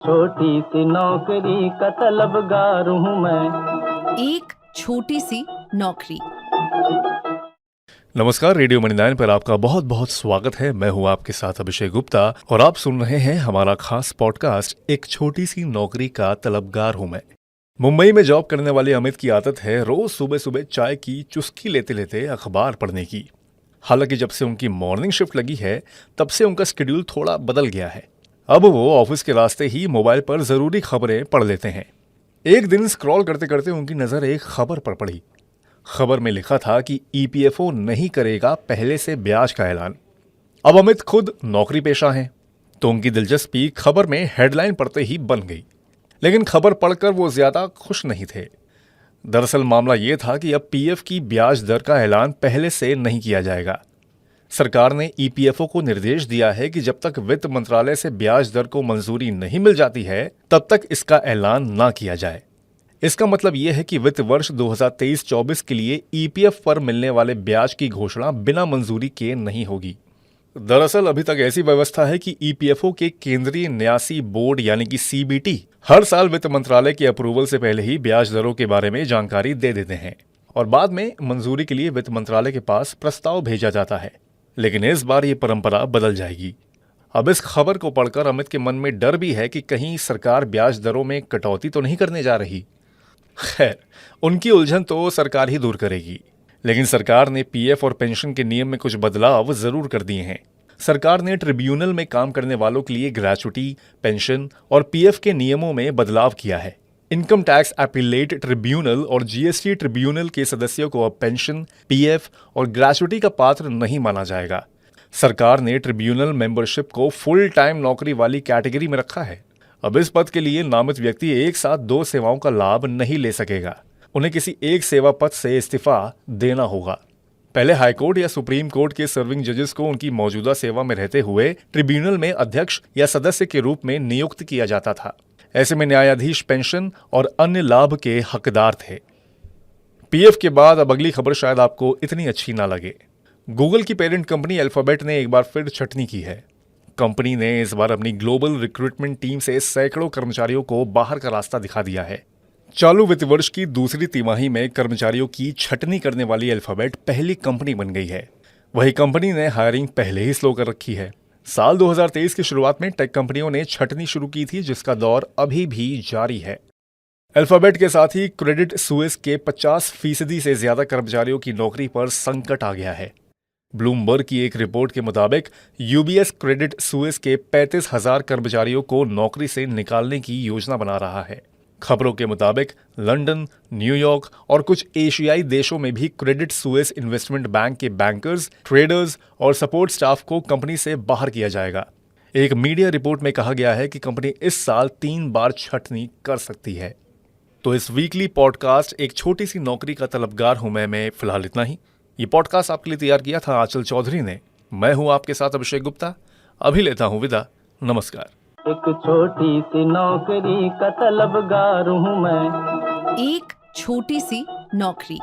छोटी सी नौकरी का तलबगार हूँ मैं। एक छोटी सी नौकरी। नमस्कार, रेडियो मनी 9 पर आपका बहुत बहुत स्वागत है। मैं हूं आपके साथ अभिषेक गुप्ता और आप सुन रहे हैं हमारा खास पॉडकास्ट एक छोटी सी नौकरी का तलबगार हूं मैं। मुंबई में जॉब करने वाले अमित की आदत है रोज सुबह सुबह चाय की चुस्की लेते लेते अखबार पढ़ने की। हालांकि जब से उनकी मॉर्निंग शिफ्ट लगी है तब से उनका शेड्यूल थोड़ा बदल गया है। अब वो ऑफिस के रास्ते ही मोबाइल पर जरूरी खबरें पढ़ लेते हैं। एक दिन स्क्रॉल करते करते उनकी नजर एक खबर पर पड़ी। खबर में लिखा था कि ईपीएफओ नहीं करेगा पहले से ब्याज का ऐलान। अब अमित खुद नौकरी पेशा हैं, तो उनकी दिलचस्पी खबर में हेडलाइन पढ़ते ही बन गई। लेकिन खबर पढ़कर वो ज्यादा खुश नहीं थे। दरअसल मामला ये था कि अब पीएफ की ब्याज दर का ऐलान पहले से नहीं किया जाएगा। सरकार ने ईपीएफओ को निर्देश दिया है कि जब तक वित्त मंत्रालय से ब्याज दर को मंजूरी नहीं मिल जाती है तब तक इसका ऐलान ना किया जाए। इसका मतलब यह है कि वित्त वर्ष 2023-24 के लिए ईपीएफ पर मिलने वाले ब्याज की घोषणा बिना मंजूरी के नहीं होगी। दरअसल अभी तक ऐसी व्यवस्था है कि ईपीएफओ के केंद्रीय न्यासी बोर्ड यानी कि सीबीटी हर साल वित्त मंत्रालय के अप्रूवल से पहले ही ब्याज दरों के बारे में जानकारी दे देते हैं और बाद में मंजूरी के लिए वित्त मंत्रालय के पास प्रस्ताव भेजा जाता है। लेकिन इस बार ये परंपरा बदल जाएगी। अब इस खबर को पढ़कर अमित के मन में डर भी है कि कहीं सरकार ब्याज दरों में कटौती तो नहीं करने जा रही। खैर, उनकी उलझन तो सरकार ही दूर करेगी। लेकिन सरकार ने पीएफ और पेंशन के नियम में कुछ बदलाव जरूर कर दिए हैं। सरकार ने ट्रिब्यूनल में काम करने वालों के लिए ग्रेच्युटी, पेंशन और पीएफ के नियमों में बदलाव किया है। इनकम टैक्स अपीलेट ट्रिब्यूनल और जीएसटी ट्रिब्यूनल के सदस्यों को अब पेंशन, पीएफ और ग्रेच्युटी का पात्र नहीं माना जाएगा। सरकार ने ट्रिब्यूनल मेंबरशिप को फुल टाइम नौकरी वाली कैटेगरी में रखा है। अब इस पद के लिए नामित व्यक्ति एक साथ 2 सेवाओं का लाभ नहीं ले सकेगा। उन्हें किसी एक सेवा पद से इस्तीफा देना होगा। पहले हाईकोर्ट या सुप्रीम कोर्ट के सर्विंग जजेस को उनकी मौजूदा सेवा में रहते हुए ट्रिब्यूनल में अध्यक्ष या सदस्य के रूप में नियुक्त किया जाता था। ऐसे में न्यायाधीश पेंशन और अन्य लाभ के हकदार थे। पीएफ के बाद अब अगली खबर शायद आपको इतनी अच्छी ना लगे। गूगल की पेरेंट कंपनी अल्फाबेट ने एक बार फिर छटनी की है। कंपनी ने इस बार अपनी ग्लोबल रिक्रूटमेंट टीम से सैकड़ों कर्मचारियों को बाहर का रास्ता दिखा दिया है। चालू वित्त वर्ष की दूसरी तिमाही में कर्मचारियों की छटनी करने वाली अल्फाबेट पहली कंपनी बन गई है। वही कंपनी ने हायरिंग पहले ही स्लो कर रखी है। साल 2023 की शुरुआत में टेक कंपनियों ने छटनी शुरू की थी, जिसका दौर अभी भी जारी है। अल्फाबेट के साथ ही क्रेडिट सुइस के 50% से ज्यादा कर्मचारियों की नौकरी पर संकट आ गया है। ब्लूमबर्ग की एक रिपोर्ट के मुताबिक यूबीएस क्रेडिट सुइस के 35,000 कर्मचारियों को नौकरी से निकालने की योजना बना रहा है। खबरों के मुताबिक लंदन, न्यूयॉर्क और कुछ एशियाई देशों में भी क्रेडिट सुइस इन्वेस्टमेंट बैंक के बैंकर्स, ट्रेडर्स और सपोर्ट स्टाफ को कंपनी से बाहर किया जाएगा। एक मीडिया रिपोर्ट में कहा गया है कि कंपनी इस साल 3 बार छटनी कर सकती है। तो इस वीकली पॉडकास्ट एक छोटी सी नौकरी का तलबगार हूं मैं फिलहाल इतना ही। ये पॉडकास्ट आपके लिए तैयार किया था आंचल चौधरी ने। मैं हूं आपके साथ अभिषेक गुप्ता। अभी लेता हूं विदा। नमस्कार। एक छोटी सी नौकरी का तलबगार हूँ मैं। एक छोटी सी नौकरी।